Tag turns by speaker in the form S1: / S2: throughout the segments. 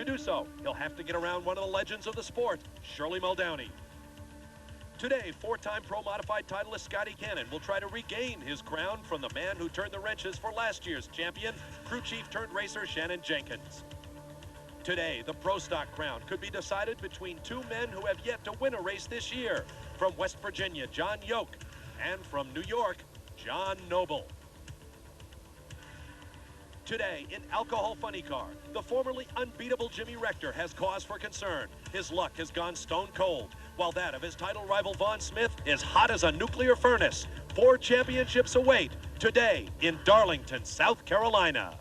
S1: To do so, he'll have to get around one of the legends of the sport, Shirley Muldowney. Today, four-time Pro Modified titleist Scotty Cannon will try to regain his crown from the man who turned the wrenches for last year's champion, crew chief turned racer Shannon Jenkins. Today, the Pro Stock crown could be decided between two men who have yet to win a race this year. From West Virginia, John Yoke, and from New York, John Noble. Today, in Alcohol Funny Car, the formerly unbeatable Jimmy Rector has cause for concern. His luck has gone stone cold, while that of his title rival Vaughn Smith is hot as a nuclear furnace. 4 championships await today in Darlington, South Carolina.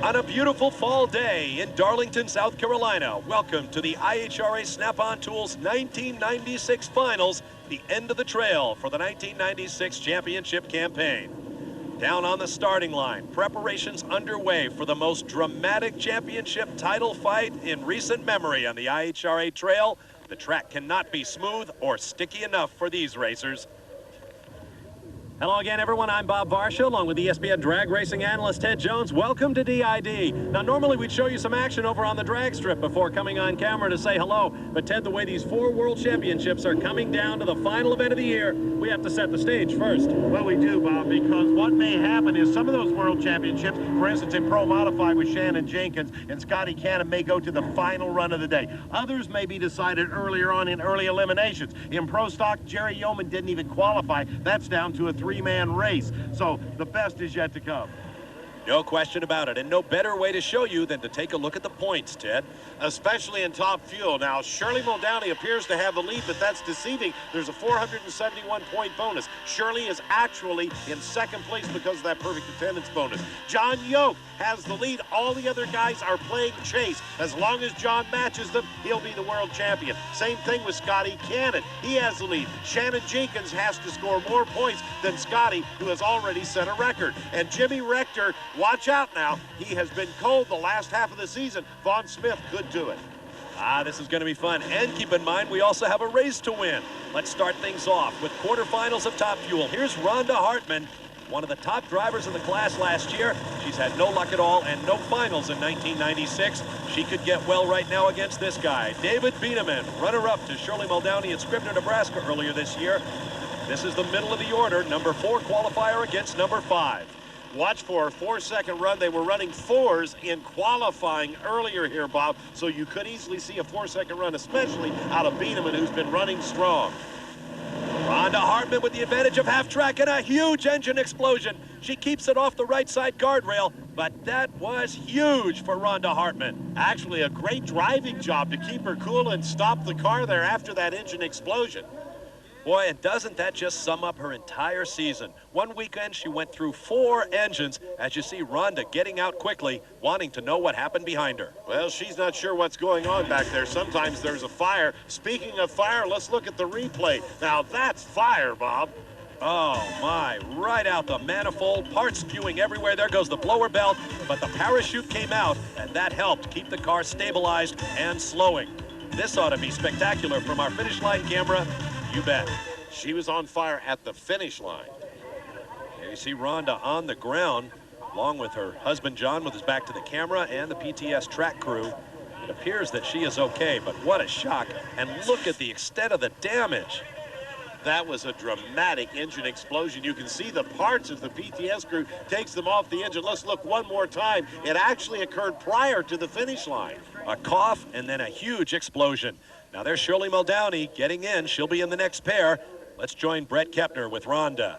S1: On a beautiful fall day in Darlington, South Carolina, welcome to the IHRA Snap-on Tools 1996 Finals, the end of the trail for the 1996 championship campaign. Down on the starting line, preparations underway for the most dramatic championship title fight in recent memory on the IHRA trail. The track cannot be smooth or sticky enough for these racers. Hello again, everyone. I'm Bob Varsha, along with ESPN drag racing analyst Ted Jones. Welcome to DID. Now, normally we'd show you some action over on the drag strip before coming on camera to say hello. But, Ted, the way these 4 world championships are coming down to the final event of the year, we have to set the stage first.
S2: Well, we do, Bob, because what may happen is some of those world championships, for instance, in Pro Modified with Shannon Jenkins and Scotty Cannon, may go to the final run of the day. Others may be decided earlier on in early eliminations. In Pro Stock, Jerry Yeoman didn't even qualify. That's down to a 3-man race. So the best is yet to come.
S1: No question about it, and no better way to show you than to take a look at the points, Ted.
S2: Especially in Top Fuel. Now, Shirley Muldowney appears to have the lead, but that's deceiving. There's a 471-point bonus. Shirley is actually in second place because of that perfect attendance bonus. John Yoke has the lead. All the other guys are playing chase. As long as John matches them, he'll be the world champion. Same thing with Scotty Cannon. He has the lead. Shannon Jenkins has to score more points than Scotty, who has already set a record. And Jimmy Rector, watch out now. He has been cold the last half of the season. Vaughn Smith could do it.
S1: This is going to be fun. And keep in mind, we also have a race to win. Let's start things off with quarterfinals of Top Fuel. Here's Rhonda Hartman, one of the top drivers in the class last year. She's had no luck at all and no finals in 1996. She could get well right now against this guy. David Bieneman, runner-up to Shirley Muldowney at Scribner, Nebraska earlier this year. This is the middle of the order, number 4 qualifier against number 5.
S2: Watch for a 4-second run. They were running 4s in qualifying earlier here, Bob, so you could easily see a 4-second run, especially out of Bieneman, who's been running strong.
S1: Rhonda Hartman with the advantage of half track and a huge engine explosion. She keeps it off the right side guardrail, but that was huge for Rhonda Hartman.
S2: Actually, a great driving job to keep her cool and stop the car there after that engine explosion.
S1: Boy, and doesn't that just sum up her entire season? One weekend, she went through 4 engines, as you see Rhonda getting out quickly, wanting to know what happened behind her.
S2: Well, she's not sure what's going on back there. Sometimes there's a fire. Speaking of fire, let's look at the replay. Now, that's fire, Bob.
S1: Oh, my. Right out the manifold, parts spewing everywhere. There goes the blower belt, but the parachute came out, and that helped keep the car stabilized and slowing. This ought to be spectacular from our finish line camera. You bet.
S2: She was on fire at the finish line.
S1: Here you see Rhonda on the ground, along with her husband John with his back to the camera and the PTS track crew. It appears that she is okay, but what a shock. And look at the extent of the damage.
S2: That was a dramatic engine explosion. You can see the parts as the PTS crew takes them off the engine. Let's look one more time. It actually occurred prior to the finish line.
S1: A cough and then a huge explosion. Now there's Shirley Muldowney getting in. She'll be in the next pair. Let's join Brett Kepner with Rhonda.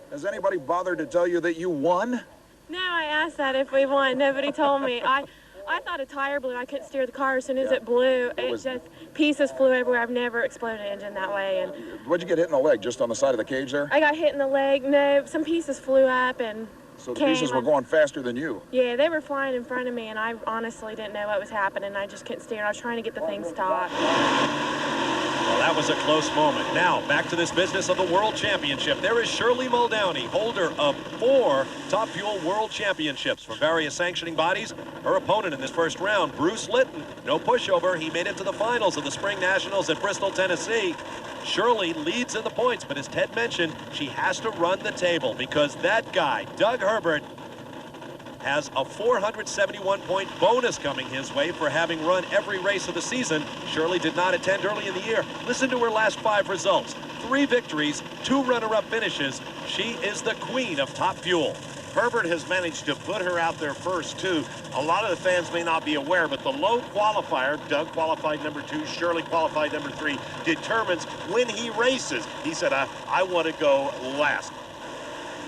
S3: Has anybody bothered to tell you that you won?
S4: No, I asked that if we won. Nobody told me. I thought a tire blew. I couldn't steer the car. As soon as it blew, just pieces flew everywhere. I've never exploded an engine that way. And
S3: what'd you get hit in the leg? Just on the side of the cage there?
S4: I got hit in the leg. No, some pieces flew up and
S3: So the pieces were going faster than you.
S4: Yeah, they were flying in front of me, and I honestly didn't know what was happening. I just couldn't steer. I was trying to get the thing stopped.
S1: Well, that was a close moment. Now, back to this business of the World Championship. There is Shirley Muldowney, holder of 4 Top Fuel World Championships from various sanctioning bodies. Her opponent in this first round, Bruce Litton, no pushover. He made it to the finals of the Spring Nationals at Bristol, Tennessee. Shirley leads in the points, but as Ted mentioned, she has to run the table because that guy, Doug Herbert, has a 471-point bonus coming his way for having run every race of the season. Shirley did not attend early in the year. Listen to her last 5 results. 3 victories, 2 runner-up finishes. She is the queen of Top Fuel.
S2: Herbert has managed to put her out there first, too. A lot of the fans may not be aware, but the low qualifier, Doug qualified number 2, Shirley qualified number 3, determines when he races. He said, I want to go last.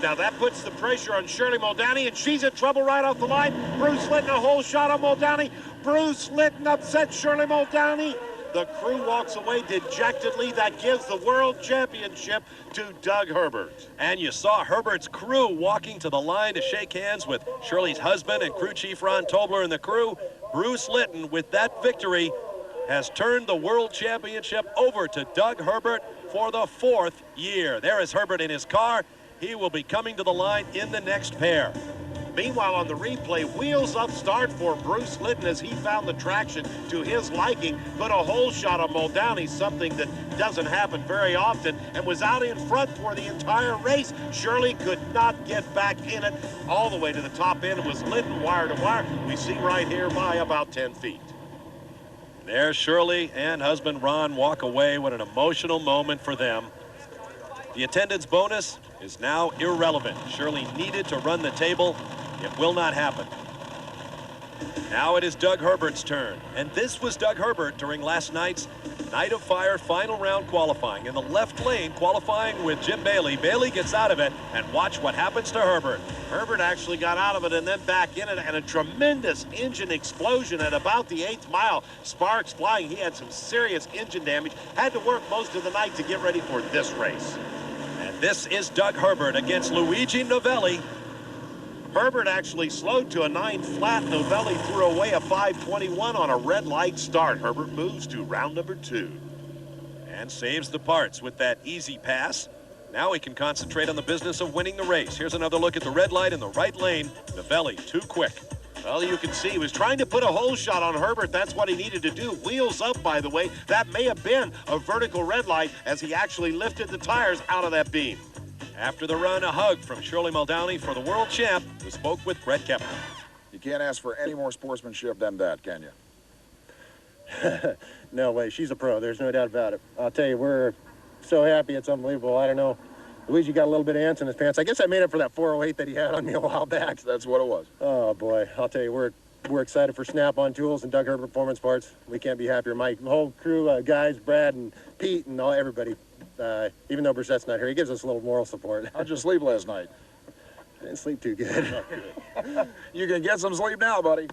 S2: Now that puts the pressure on Shirley Muldowney, and she's in trouble right off the line. Bruce Litton, a whole shot on Muldowney. Bruce Litton upsets Shirley Muldowney. The crew walks away dejectedly. That gives the World Championship to Doug Herbert.
S1: And you saw Herbert's crew walking to the line to shake hands with Shirley's husband and crew chief Ron Tobler and the crew. Bruce Litton, with that victory, has turned the World Championship over to Doug Herbert for the 4th year. There is Herbert in his car. He will be coming to the line in the next pair.
S2: Meanwhile, on the replay, wheels up start for Bruce Litton as he found the traction to his liking, put a whole shot on Muldowney, something that doesn't happen very often, and was out in front for the entire race. Shirley could not get back in it all the way to the top end. It was Litton wire to wire. We see right here by about 10 feet.
S1: There Shirley and husband Ron walk away. What an emotional moment for them. The attendance bonus is now irrelevant. Shirley needed to run the table. It will not happen. Now it is Doug Herbert's turn. And this was Doug Herbert during last night's Night of Fire final round qualifying. In the left lane, qualifying with Jim Bailey. Bailey gets out of it, and watch what happens to Herbert.
S2: Herbert actually got out of it and then back in it, and a tremendous engine explosion at about the 8th mile. Sparks flying. He had some serious engine damage. Had to work most of the night to get ready for this race.
S1: And this is Doug Herbert against Luigi Novelli.
S2: Herbert actually slowed to a 9 flat. Novelli threw away a 5:21 on a red light start. Herbert moves to round number 2.
S1: And saves the parts with that easy pass. Now he can concentrate on the business of winning the race. Here's another look at the red light in the right lane. Novelli too quick.
S2: Well, you can see he was trying to put a hole shot on Herbert. That's what he needed to do. Wheels up, by the way. That may have been a vertical red light as he actually lifted the tires out of that beam.
S1: After the run, a hug from Shirley Muldowney for the world champ, who spoke with Brett Kepner.
S3: You can't ask for any more sportsmanship than that, can you?
S5: No way. She's a pro. There's no doubt about it. I'll tell you, we're so happy. It's unbelievable. I don't know. Luigi got a little bit of ants in his pants. I guess I made up for that 408 that he had on me a while back.
S3: That's what it was.
S5: Oh, boy. I'll tell you, we're excited for Snap-on Tools and Doug Herbert Performance Parts. We can't be happier. My whole crew, guys, Brad and Pete and everybody, even though Brissette's not here, he gives us a little moral support.
S3: How'd you sleep last night?
S5: I didn't sleep too good.
S3: You can get some sleep now, buddy.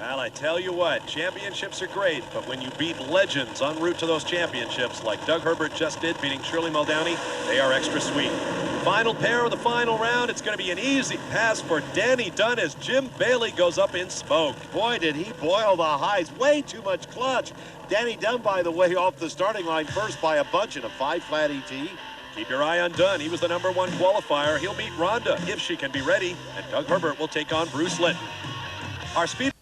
S1: Well, I tell you what, championships are great, but when you beat legends en route to those championships, like Doug Herbert just did, beating Shirley Muldowney, they are extra sweet. Final pair of the final round. It's going to be an easy pass for Danny Dunn as Jim Bailey goes up in smoke.
S2: Boy, did he boil the highs. Way too much clutch. Danny Dunn, by the way, off the starting line first by a bunch in a 5 flat ET.
S1: Keep your eye on Dunn. He was the #1 qualifier. He'll meet Rhonda if she can be ready, and Doug Herbert will take on Bruce Litton. Our speed.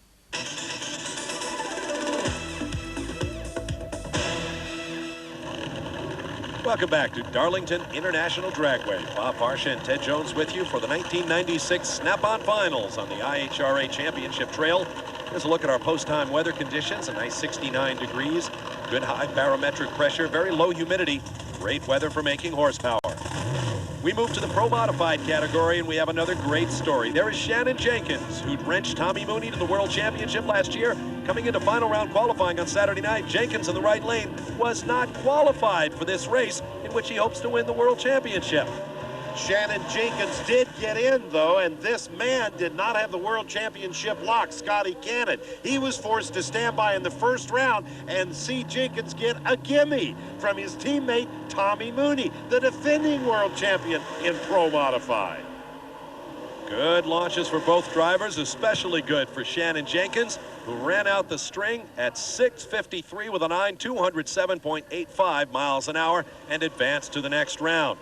S1: Welcome back to Darlington International Dragway. Bob Varsha and Ted Jones with you for the 1996 Snap-on Finals on the IHRA Championship Trail. Here's a look at our post-time weather conditions. A nice 69 degrees, good high barometric pressure, very low humidity, great weather for making horsepower. We move to the Pro Modified category, and we have another great story. There is Shannon Jenkins, who wrenched Tommy Mooney to the World Championship last year. Coming into final round qualifying on Saturday night, Jenkins in the right lane was not qualified for this race in which he hopes to win the World Championship.
S2: Shannon Jenkins did get in, though, and this man did not have the world championship lock, Scotty Cannon. He was forced to stand by in the first round and see Jenkins get a gimme from his teammate Tommy Mooney, the defending world champion in Pro Modified.
S1: Good launches for both drivers, especially good for Shannon Jenkins, who ran out the string at 6:53 with a 207.85 miles an hour and advanced to the next round.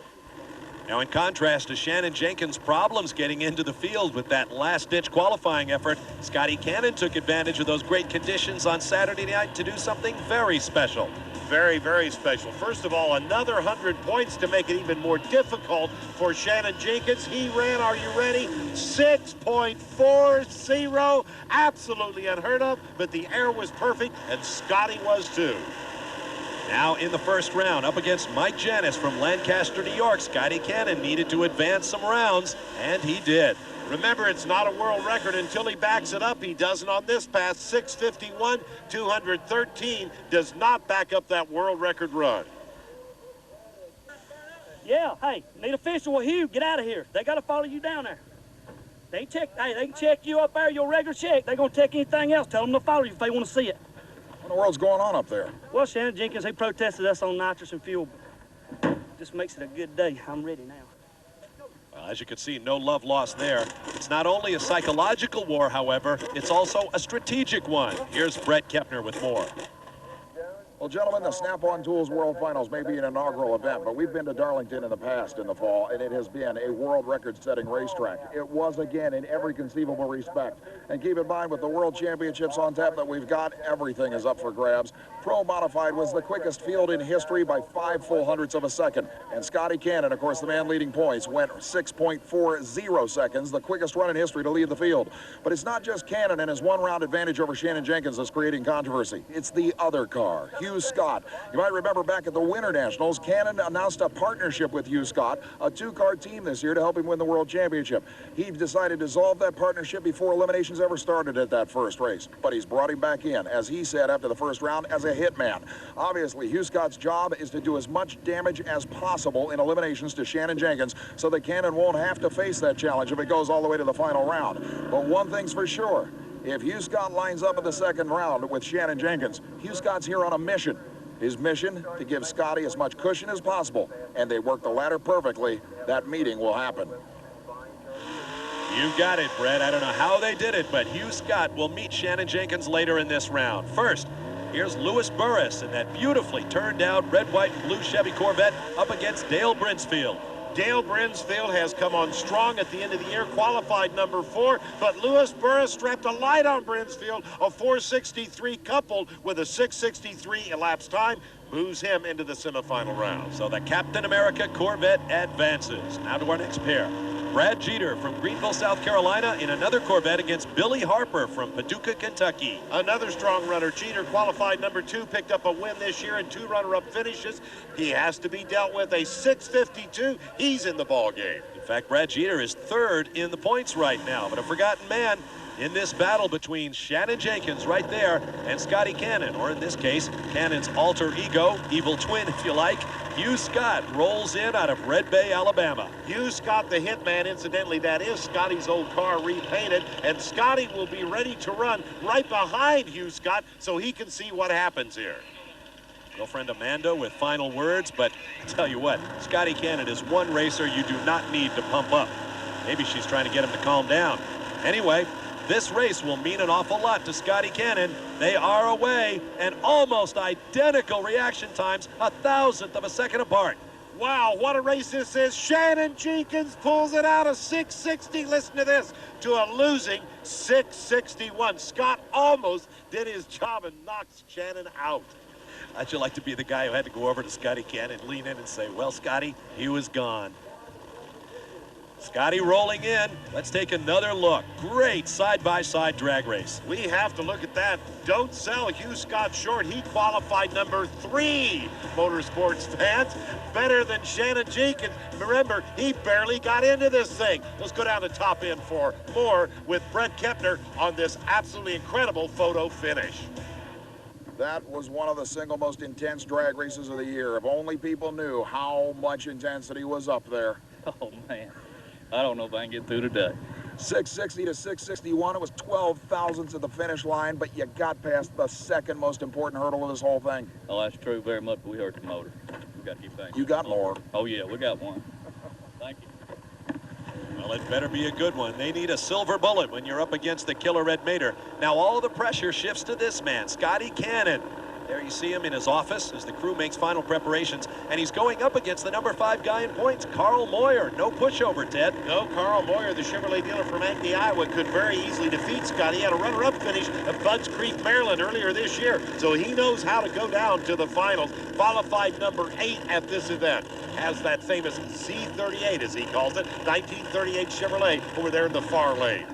S1: Now, in contrast to Shannon Jenkins' problems getting into the field with that last-ditch qualifying effort, Scotty Cannon took advantage of those great conditions on Saturday night to do something very special.
S2: Very, very special. First of all, another 100 points to make it even more difficult for Shannon Jenkins. He ran, are you ready? 6.40. Absolutely unheard of, but the air was perfect, and Scotty was too.
S1: Now in the first round, up against Mike Janis from Lancaster, New York, Scotty Cannon needed to advance some rounds, and he did.
S2: Remember, it's not a world record until he backs it up. He doesn't on this pass. 6:51, 213 does not back up that world record run.
S6: Yeah, hey, need official with Hugh. Get out of here. They got to follow you down there. They can check you up there, your regular check. They're going to check anything else. Tell them to follow you if they want to see it.
S3: What in the world's going on up there?
S6: Well, Shannon Jenkins, he protested us on nitrous and fuel. Just makes it a good day. I'm ready now.
S1: Well, as you can see, no love lost there. It's not only a psychological war, however, it's also a strategic one. Here's Brett Kepner with more.
S3: Well, gentlemen, the Snap-on Tools World Finals may be an inaugural event, but we've been to Darlington in the past in the fall, and it has been a world record-setting racetrack. It was, again, in every conceivable respect. And keep in mind, with the World Championships on tap that we've got, everything is up for grabs. Pro Modified was the quickest field in history by 5 full hundredths of a second. And Scotty Cannon, of course, the man leading points, went 6.40 seconds, the quickest run in history to lead the field. But it's not just Cannon and his one-round advantage over Shannon Jenkins that's creating controversy. It's the other car, Hugh Scott. You might remember back at the Winter Nationals, Cannon announced a partnership with Hugh Scott, a two-car team this year to help him win the World Championship. He decided to dissolve that partnership before eliminations ever started at that first race. But he's brought him back in, as he said after the first round, as a hitman. Obviously, Hugh Scott's job is to do as much damage as possible in eliminations to Shannon Jenkins so that Cannon won't have to face that challenge if it goes all the way to the final round. But one thing's for sure. If Hugh Scott lines up in the second round with Shannon Jenkins, Hugh Scott's here on a mission. His mission, to give Scotty as much cushion as possible, and they work the ladder perfectly. That meeting will happen.
S1: You got it, Brett. I don't know how they did it, but Hugh Scott will meet Shannon Jenkins later in this round. First, here's Lewis Burris in that beautifully turned out red, white, and blue Chevy Corvette up against Dale Brinsfield.
S2: Dale Brinsfield has come on strong at the end of the year, qualified number 4, but Lewis Burris strapped a light on Brinsfield, a 463 coupled with a 663 elapsed time, moves him into the semifinal round.
S1: So the Captain America Corvette advances. Now to our next pair. Brad Jeter from Greenville, South Carolina in another Corvette against Billy Harper from Paducah, Kentucky.
S2: Another strong runner. Jeter qualified number 2, picked up a win this year and 2 runner-up finishes. He has to be dealt with. A 652. He's in the ball game.
S1: In fact, Brad Jeter is third in the points right now, but a forgotten man in this battle between Shannon Jenkins right there and Scotty Cannon, or in this case, Cannon's alter ego, evil twin if you like. Hugh Scott rolls in out of Red Bay, Alabama.
S2: Hugh Scott, the hitman, incidentally, that is Scotty's old car repainted, and Scotty will be ready to run right behind Hugh Scott so he can see what happens here.
S1: Girlfriend Amanda with final words, but I tell you what, Scotty Cannon is one racer you do not need to pump up. Maybe she's trying to get him to calm down. Anyway, this race will mean an awful lot to Scotty Cannon. They are away, and almost identical reaction times, 1/1000th of a second apart.
S2: Wow, what a race this is. Shannon Jenkins pulls it out of 660. Listen to this, to a losing 661. Scott almost did his job and knocked Shannon out.
S1: How'd you like to be the guy who had to go over to Scotty Cannon, lean in and say, well, Scotty, he was gone. Scotty rolling in. Let's take another look. Great side-by-side drag race.
S2: We have to look at that. Don't sell Hugh Scott short. He qualified number 3, motorsports fans. Better than Shannon Jenkins. Remember, he barely got into this thing. Let's go down to top end for more with Brett Kepner on this absolutely incredible photo finish.
S3: That was one of the single most intense drag races of the year. If only people knew how much intensity was up there.
S7: Oh, man. I don't know if I can get through today.
S3: 660 to 661. It was 12 thousandths at the finish line, but you got past the second most important hurdle of this whole thing.
S7: Oh, that's true very much, but we hurt the motor. We got to keep thinking.
S3: You got more.
S7: Oh, yeah, we got one. Thank you.
S1: Well, it better be a good one. They need a silver bullet when you're up against the killer Red Mater. Now all the pressure shifts to this man, Scotty Cannon. There you see him in his office as the crew makes final preparations, and he's going up against the number 5 guy in points, Carl Moyer. No pushover, Ted.
S2: No, Carl Moyer, the Chevrolet dealer from Acme, Iowa, could very easily defeat Scotty. He had a runner-up finish at Budds Creek, Maryland earlier this year, so he knows how to go down to the finals. Qualified number 8 at this event. Has that famous Z38, as he calls it, 1938 Chevrolet over there in the far lane.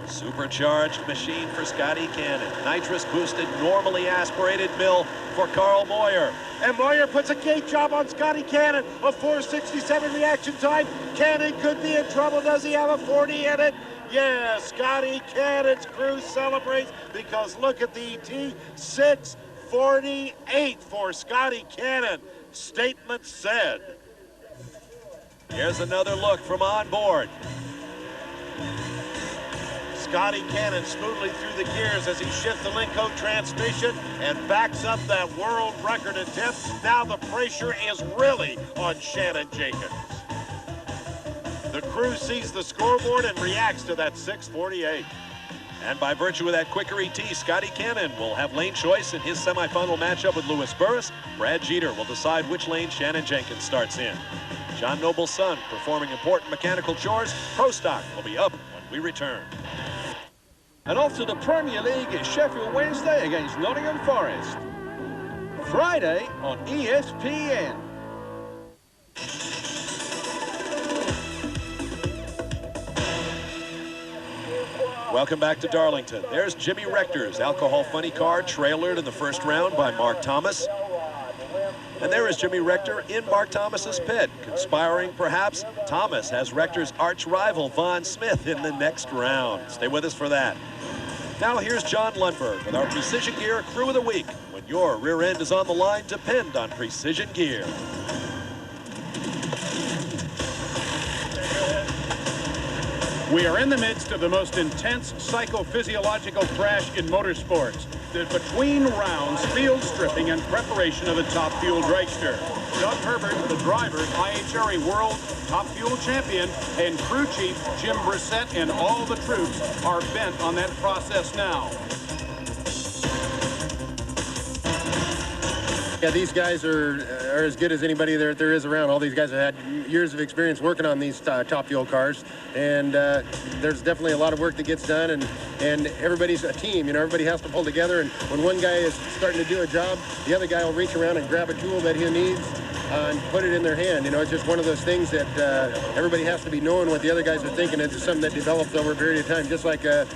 S1: Supercharged machine for Scotty Cannon. Nitrous boosted, normally aspirated mill for Carl Moyer.
S2: And Moyer puts a gate job on Scotty Cannon. A 4:67 reaction time. Cannon could be in trouble. Does he have a 40 in it? Yeah, Scotty Cannon's crew celebrates because look at the ET. 6:48 for Scotty Cannon. Statement said.
S1: Here's another look from on board.
S2: Scotty Cannon smoothly through the gears as he shifts the Linco transmission and backs up that world record attempt. Now the pressure is really on Shannon Jenkins. The crew sees the scoreboard and reacts to that 6:48.
S1: And by virtue of that quicker ET, Scotty Cannon will have lane choice in his semifinal matchup with Lewis Burris. Brad Jeter will decide which lane Shannon Jenkins starts in. John Noble's son performing important mechanical chores. Pro Stock will be up when we return.
S8: And off to the Premier League is Sheffield Wednesday against Nottingham Forest. Friday on ESPN.
S1: Welcome back to Darlington. There's Jimmy Rector's alcohol funny car trailered in the first round by Mark Thomas. And there is Jimmy Rector in Mark Thomas's pit, conspiring perhaps. Thomas has Rector's arch rival Vaughn Smith in the next round. Stay with us for that. Now here's John Lundberg with our Precision Gear Crew of the Week. When your rear end is on the line, depend on Precision Gear.
S9: We are in the midst of the most intense psychophysiological crash in motorsports. The between rounds field stripping and preparation of the Top Fuel dragster. Doug Herbert, the driver, IHRA World Top Fuel Champion, and crew chief Jim Brissett and all the troops are bent on that process now.
S5: Yeah, these guys are as good as anybody there is around. All these guys have had years of experience working on these Top Fuel cars, and there's definitely a lot of work that gets done, and everybody's a team. You know, everybody has to pull together, and when one guy is starting to do a job, the other guy will reach around and grab a tool that he needs and put it in their hand. You know, it's just one of those things that everybody has to be knowing what the other guys are thinking. It's something that develops over a period of time, just like a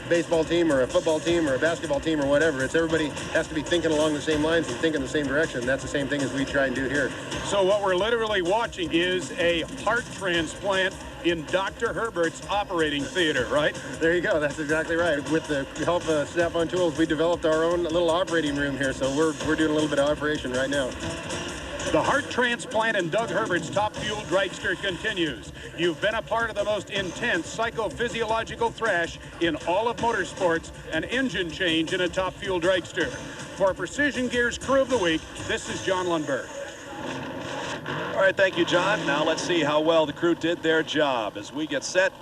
S5: baseball team or a football team or a basketball team or whatever. It's everybody has to be thinking along the same lines and thinking the same direction. That's the same thing as we try and do here.
S9: So what we're literally watching is a heart transplant in Dr. Herbert's operating theater, right?
S5: There you go. That's exactly right. With the help of Snap-on Tools, we developed our own little operating room here, so we're doing a little bit of operation right now.
S9: The heart transplant in Doug Herbert's Top Fuel dragster continues. You've been a part of the most intense psychophysiological thrash in all of motorsports, an engine change in a Top Fuel dragster. For Precision Gear's Crew of the Week, this is John Lundberg.
S1: All right, thank you, John. Now let's see how well the crew did their job as we get set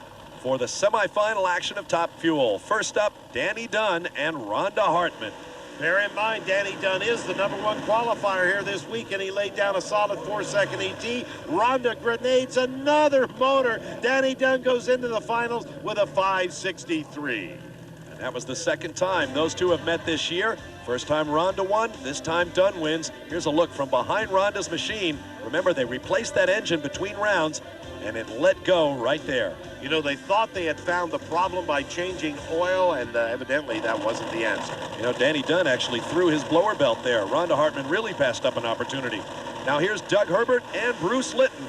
S1: for the semifinal action of Top Fuel. First up, Danny Dunn and Rhonda Hartman.
S2: Bear in mind, Danny Dunn is the #1 qualifier here this week, and he laid down a solid 4-second ET. Rhonda grenades another motor. Danny Dunn goes into the finals with a 5.63.
S1: And that was the second time those two have met this year. First time Rhonda won, this time Dunn wins. Here's a look from behind Rhonda's machine. Remember, they replaced that engine between rounds, and it let go right there.
S2: You know, they thought they had found the problem by changing oil, and evidently that wasn't the answer.
S1: You know, Danny Dunn actually threw his blower belt there. Rhonda Hartman really passed up an opportunity. Now here's Doug Herbert and Bruce Litton.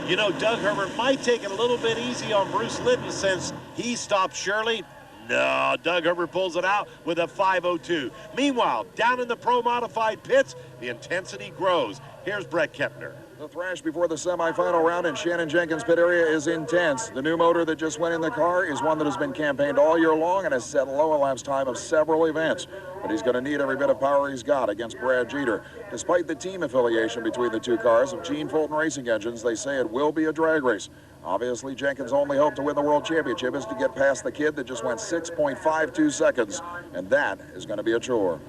S2: You know, Doug Herbert might take it a little bit easy on Bruce Litton since he stopped Shirley. No, Doug Herbert pulls it out with a 5.02. Meanwhile, down in the Pro Modified pits, the intensity grows. Here's Brett Kepner.
S3: The thrash before the semifinal round in Shannon Jenkins' pit area is intense. The new motor that just went in the car is one that has been campaigned all year long and has set low elapsed time of several events. But he's going to need every bit of power he's got against Brad Jeter. Despite the team affiliation between the two cars of Gene Fulton Racing Engines, they say it will be a drag race. Obviously, Jenkins' only hope to win the World Championship is to get past the kid that just went 6.52 seconds, and that is going to be a chore.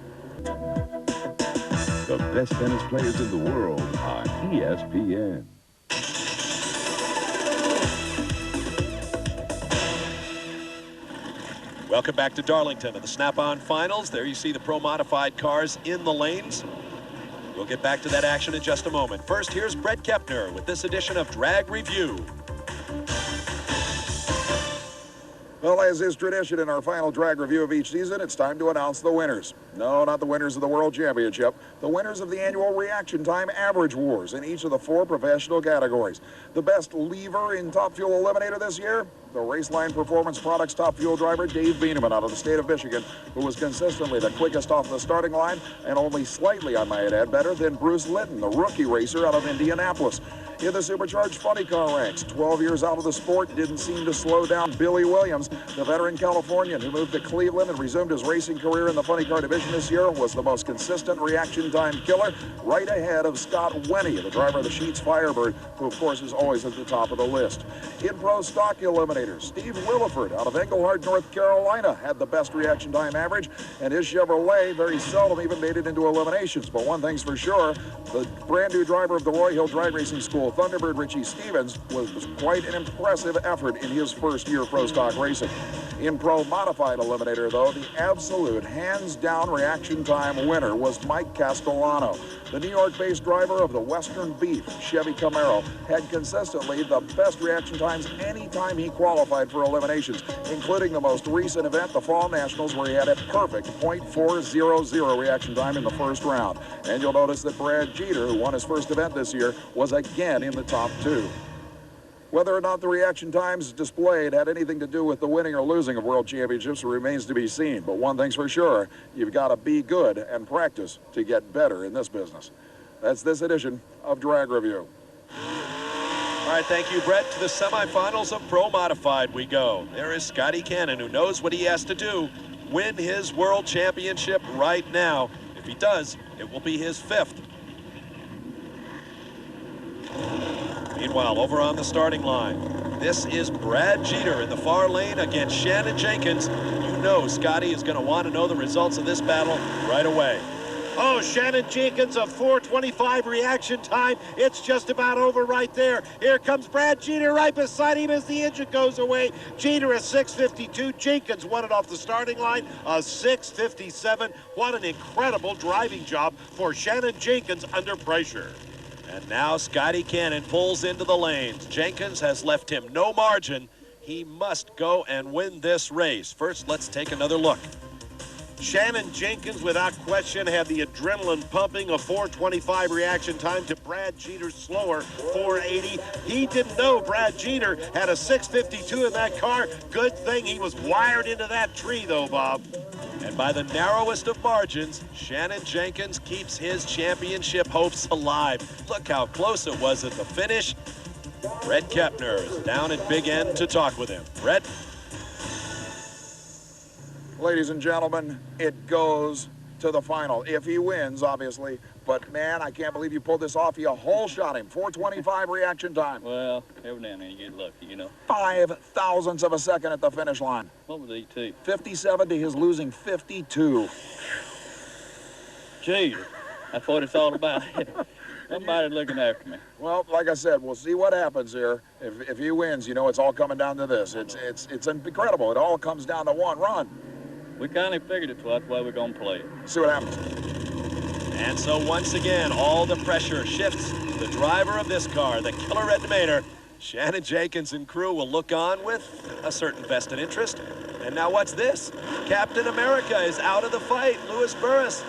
S10: The best tennis players in the world on ESPN.
S1: Welcome back to Darlington and the Snap-on Finals. There you see the pro-modified cars in the lanes. We'll get back to that action in just a moment. First, here's Brett Kepner with this edition of Drag Review.
S3: Well, as is tradition in our final drag review of each season, it's time to announce the winners. No, not the winners of the World Championship. The winners of the annual Reaction Time Average Wars in each of the 4 professional categories. The best lever in Top Fuel Eliminator this year? The Raceline Performance Products Top Fuel driver, Dave Bieneman, out of the state of Michigan, who was consistently the quickest off the starting line and only slightly, I might add, better than Bruce Litton, the rookie racer out of Indianapolis. In the Supercharged Funny Car ranks, 12 years out of the sport, didn't seem to slow down Billy Williams, the veteran Californian who moved to Cleveland and resumed his racing career in the funny car division this year, was the most consistent reaction time killer, right ahead of Scott Wenny, the driver of the Sheets Firebird, who of course is always at the top of the list. In Pro Stock Eliminators, Steve Williford out of Englehart, North Carolina, had the best reaction time average, and his Chevrolet very seldom even made it into eliminations. But one thing's for sure, the brand new driver of the Roy Hill Drag Racing School, Thunderbird Richie Stevens, was quite an impressive effort in his first year of Pro Stock racing. In Pro Modified Eliminator, though, the absolute hands-down reaction time winner was Mike Castellano. The New York-based driver of the Western Beef Chevy Camaro had consistently the best reaction times anytime he qualified for eliminations, including the most recent event, the Fall Nationals, where he had a perfect .400 reaction time in the first round. And you'll notice that Brad Jeter, who won his first event this year, was again in the top 2. Whether or not the reaction times displayed had anything to do with the winning or losing of world championships remains to be seen. But one thing's for sure, you've got to be good and practice to get better in this business. That's this edition of Drag Review.
S1: All right, thank you, Brett. To the semifinals of Pro Modified we go. There is Scotty Cannon, who knows what he has to do. Win his world championship right now. If he does, it will be his 5th. Meanwhile, over on the starting line, this is Brad Jeter in the far lane against Shannon Jenkins. You know Scotty is going to want to know the results of this battle right away.
S2: Oh, Shannon Jenkins, a 4:25 reaction time. It's just about over right there. Here comes Brad Jeter right beside him as the engine goes away. Jeter a 6:52. Jenkins won it off the starting line, a 6:57. What an incredible driving job for Shannon Jenkins under pressure.
S1: And now Scotty Cannon pulls into the lanes. Jenkins has left him no margin. He must go and win this race. First, let's take another look.
S2: Shannon Jenkins, without question, had the adrenaline pumping, a 4:25 reaction time to Brad Jeter's slower 4:80. He didn't know Brad Jeter had a 6:52 in that car. Good thing he was wired into that tree, though, Bob.
S1: And by the narrowest of margins, Shannon Jenkins keeps his championship hopes alive. Look how close it was at the finish. Brett Kepner is down at Big End to talk with him. Brett?
S3: Ladies and gentlemen, it goes to the final. If he wins, obviously. But, man, I can't believe you pulled this off. You whole shot him. 4:25 reaction time.
S7: Well, every now and then you get lucky, you know.
S3: 5 thousandths of a second at the finish line.
S7: What was he, too?
S3: 57 to his losing 52.
S7: Gee, that's what it's all about. Somebody looking after me.
S3: Well, like I said, we'll see what happens here. If he wins, you know it's all coming down to this. It's incredible. It all comes down to one run.
S7: We kind of figured it, so that's why we're going to play it.
S3: See what happens.
S1: And so once again, all the pressure shifts to the driver of this car, the killer Red Demeter. Shannon Jenkins and crew will look on with a certain vested interest. And now what's this? Captain America is out of the fight. Louis Burris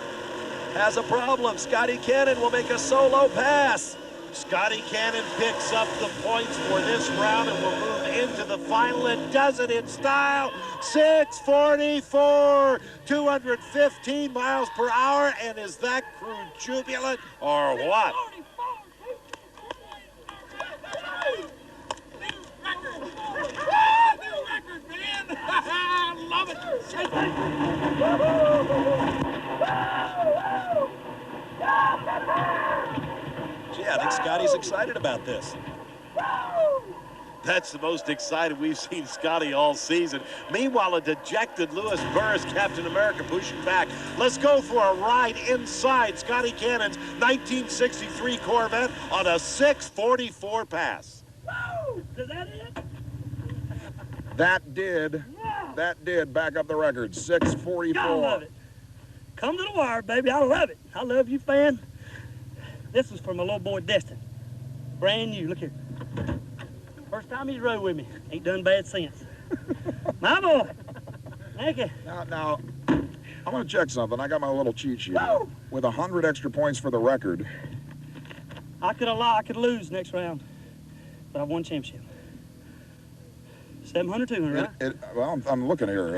S1: has a problem. Scotty Cannon will make a solo pass.
S2: Scotty Cannon picks up the points for this round and will move into the final and does it in style. 6:44, 215 miles per hour. And is that crew jubilant or what?
S1: Gee, I think Scotty's excited about this.
S2: That's the most excited we've seen Scotty all season. Meanwhile, a dejected Lewis Burris, Captain America, pushing back. Let's go for a ride inside Scotty Cannon's 1963 Corvette on a 644 pass.
S6: Is that it?
S3: That did back up the record. 644.
S6: I love it. Come to the wire, baby. I love it. I love you, fan. This is for my little boy, Destin. Brand new. Look here. First time he's rode with me. Ain't done bad since. My boy. Thank you.
S3: Now, I'm going to check something. I got my little cheat sheet here. With 100 extra points for the record.
S6: I could lose next round, but I won championship. 700, 200, right?
S3: Well, I'm looking here.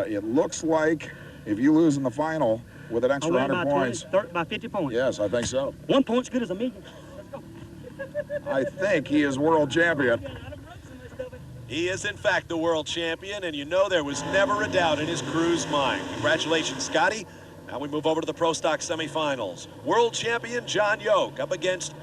S3: It looks like if you lose in the final with an extra 100 points.
S6: By 50 points.
S3: Yes, I think so.
S6: 1 point's good as a million. Let's go.
S3: I think he is world champion.
S1: He is, in fact, the world champion, and you know there was never a doubt in his crew's mind. Congratulations, Scotty. Now we move over to the Pro Stock semifinals. World champion John Yoke up against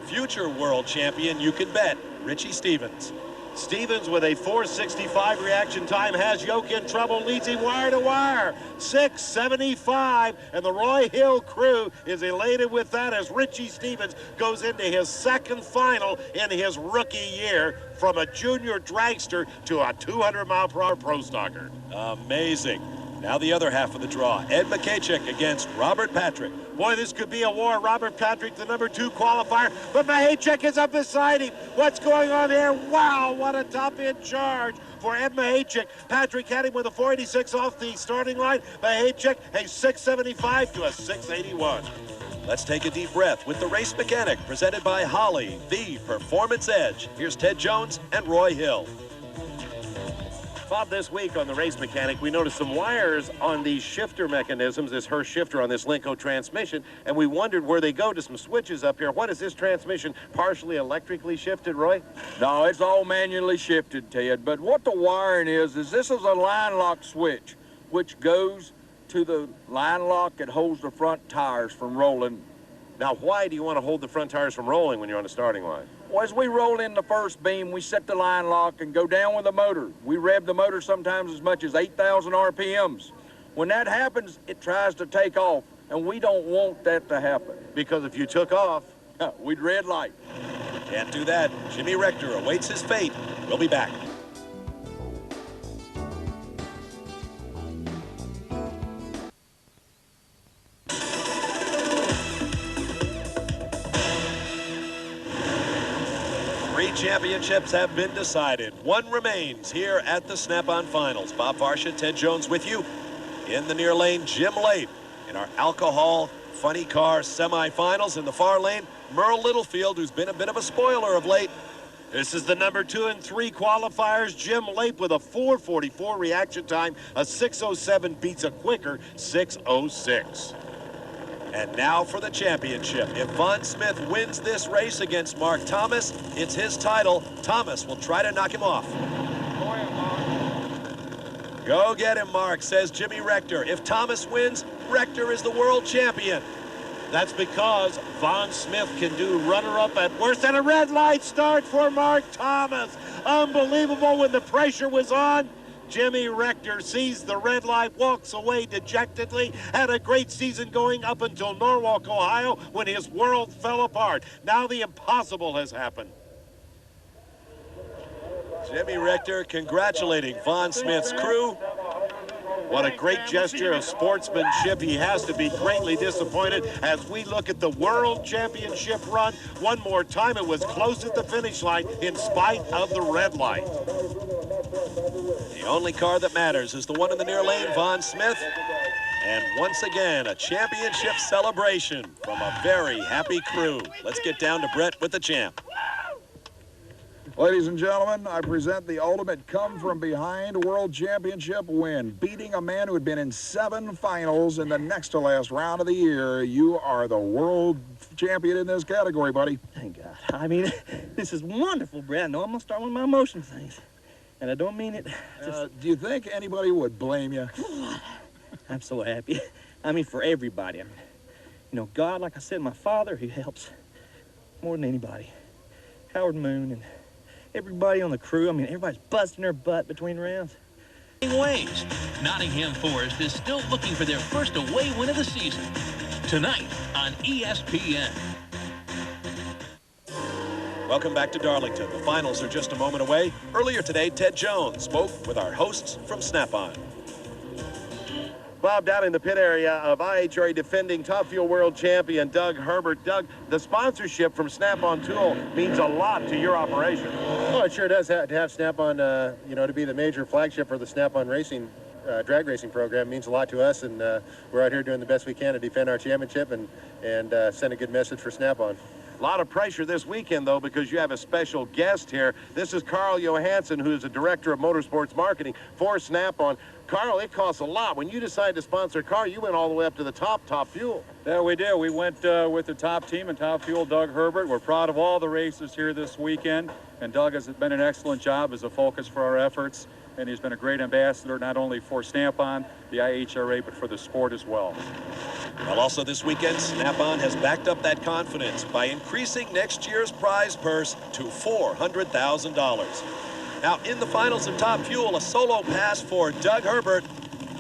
S1: future world champion, you can bet, Richie Stevens.
S2: Stevens with a 4:65 reaction time has Yoke in trouble, leads him wire to wire. 6:75, and the Roy Hill crew is elated with that as Richie Stevens goes into his second final in his rookie year from a junior dragster to a 200-mile-per-hour pro stocker.
S1: Amazing. Now the other half of the draw. Ed Makachik against Robert Patrick.
S2: Boy, this could be a war. Robert Patrick, the number 2 qualifier, but Mahachek is up beside him. What's going on here? Wow, what a top-end charge for Ed Mahachek. Patrick had him with a 486 off the starting line. Mahachek, a 675 to a 681.
S1: Let's take a deep breath with the Race Mechanic, presented by Holly, the Performance Edge. Here's Ted Jones and Roy Hill.
S2: Bob, this week on the Race Mechanic, we noticed some wires on these shifter mechanisms, this Hurst shifter on this Lenco transmission, and we wondered where they go to some switches up here. What is this transmission partially electrically shifted, Roy?
S11: No, it's all manually shifted, Ted. But what the wiring is this is a line lock switch, which goes to the line lock that holds the front tires from rolling.
S2: Now, why do you want to hold the front tires from rolling when you're on the starting line?
S11: Well, as we roll in the first beam, we set the line lock and go down with the motor. We rev the motor sometimes as much as 8,000 RPMs. When that happens, it tries to take off, and we don't want that to happen.
S2: Because if you took off,
S11: we'd red light.
S1: Can't do that. Jimmy Rector awaits his fate. We'll be back. Championships have been decided. One remains here at the Snap-on Finals. Bob Varsha, Ted Jones with you. In the near lane, Jim Late. In our alcohol funny car semifinals in the far lane, Merle Littlefield, who's been a bit of a spoiler of late.
S2: This is the number 2 and 3 qualifiers. Jim Late with a 4:44 reaction time. A 6:07 beats a quicker 6:06.
S1: And now for the championship. If Von Smith wins this race against Mark Thomas, it's his title. Thomas will try to knock him off. Go get him, Mark, says Jimmy Rector. If Thomas wins, Rector is the world champion.
S2: That's because Von Smith can do runner-up at worst, and a red light start for Mark Thomas. Unbelievable when the pressure was on. Jimmy Rector sees the red light, walks away dejectedly, had a great season going up until Norwalk, Ohio, when his world fell apart. Now the impossible has happened.
S1: Jimmy Rector congratulating Von Smith's crew.
S2: What a great gesture of sportsmanship. He has to be greatly disappointed as we look at the World Championship run. One more time, it was close at the finish line in spite of the red light.
S1: The only car that matters is the one in the near lane, Von Smith. And once again, a championship celebration from a very happy crew. Let's get down to Brett with the champ.
S3: Ladies and gentlemen, I present the ultimate come-from-behind World Championship win. Beating a man who had been in 7 finals in the next-to-last round of the year. You are the world champion in this category, buddy.
S6: Thank God. I mean, this is wonderful, Brad. I know I'm going to start one of my emotion things.
S7: and I don't mean it.
S3: Do you think anybody would blame you?
S7: I'm so happy. I mean, for everybody. I mean, you know, God, like I said, my father, he helps more than anybody. Howard Moon and everybody on the crew. I mean, everybody's busting their butt between rounds.
S12: Ways. Nottingham Forest is still looking for their first away win of the season. Tonight on ESPN.
S1: Welcome back to Darlington. The finals are just a moment away. Earlier today, Ted Jones spoke with our hosts from Snap-on.
S2: Bob, down in the pit area of IHRA defending Top Fuel World Champion Doug Herbert. Doug, the sponsorship from Snap-on Tool means a lot to your operation.
S5: Oh, it sure does to have Snap-on, you know, to be the major flagship for the Snap-on racing, drag racing program means a lot to us, and we're out here doing the best we can to defend our championship and send a good message for Snap-on.
S2: A lot of pressure this weekend, though, because you have a special guest here. This is Carl Johansson, who is the Director of Motorsports Marketing for Snap-on. Carl, it costs a lot. When you decided to sponsor a car, you went all the way up to the top Fuel.
S13: Yeah, we did. We went with the top team and Top Fuel, Doug Herbert. We're proud of all the races here this weekend, and Doug has been an excellent job as a focus for our efforts, and he's been a great ambassador not only for Snap-on, the IHRA, but for the sport as well.
S1: Well, also this weekend, Snap-on has backed up that confidence by increasing next year's prize purse to $400,000. Now, in the finals of Top Fuel, a solo pass for Doug Herbert.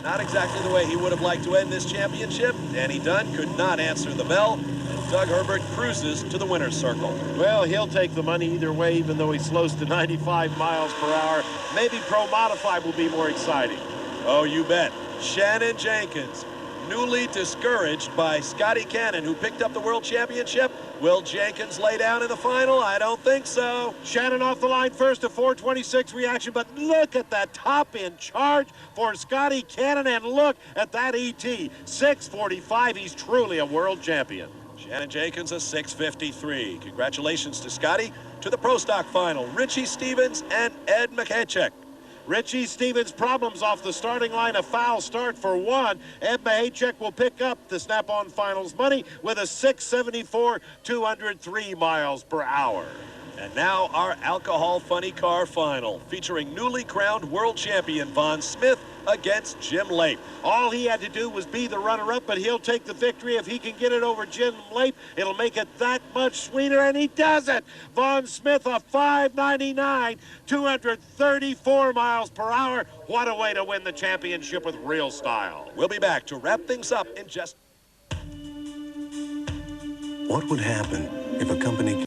S1: Not exactly the way he would have liked to end this championship. Danny Dunn could not answer the bell, and Doug Herbert cruises to the winner's circle.
S2: Well, he'll take the money either way, even though he slows to 95 miles per hour. Maybe Pro Modified will be more exciting.
S1: Oh, you bet. Shannon Jenkins, newly discouraged by Scotty Cannon, who picked up the World Championship. Will Jenkins lay down in the final? I don't think so.
S2: Shannon off the line first, a 426 reaction, but look at that top-end charge for Scotty Cannon, and look at that ET, 645. He's truly a world champion.
S1: Shannon Jenkins, a 653. Congratulations to Scotty. To the Pro Stock final, Richie Stevens and Ed Mahachek.
S2: Richie Stevens' problems off the starting line, a foul start for one. Ed Mahachek will pick up the Snap-on Finals money with a 674, 203 miles per hour.
S1: And now our Alcohol Funny Car final, featuring newly crowned world champion Von Smith against Jim Lape.
S2: All he had to do was be the runner-up, but he'll take the victory if he can get it over Jim Lape. It'll make it that much sweeter, and he does it. Von Smith, a 599, 234 miles per hour. What a way to win the championship with real style.
S1: We'll be back to wrap things up in just...
S14: What would happen if a company...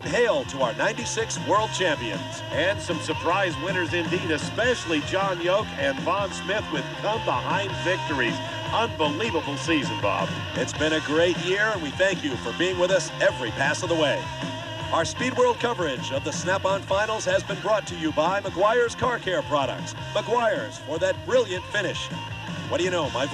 S1: Hail to our 96 world champions.
S2: And some surprise winners indeed, especially John Yoke and Von Smith with come-behind victories. Unbelievable season, Bob.
S1: It's been a great year, and we thank you for being with us every pass of the way. Our Speed World coverage of the Snap-on Finals has been brought to you by Meguiar's Car Care Products. Meguiar's, for that brilliant finish. What do you know, my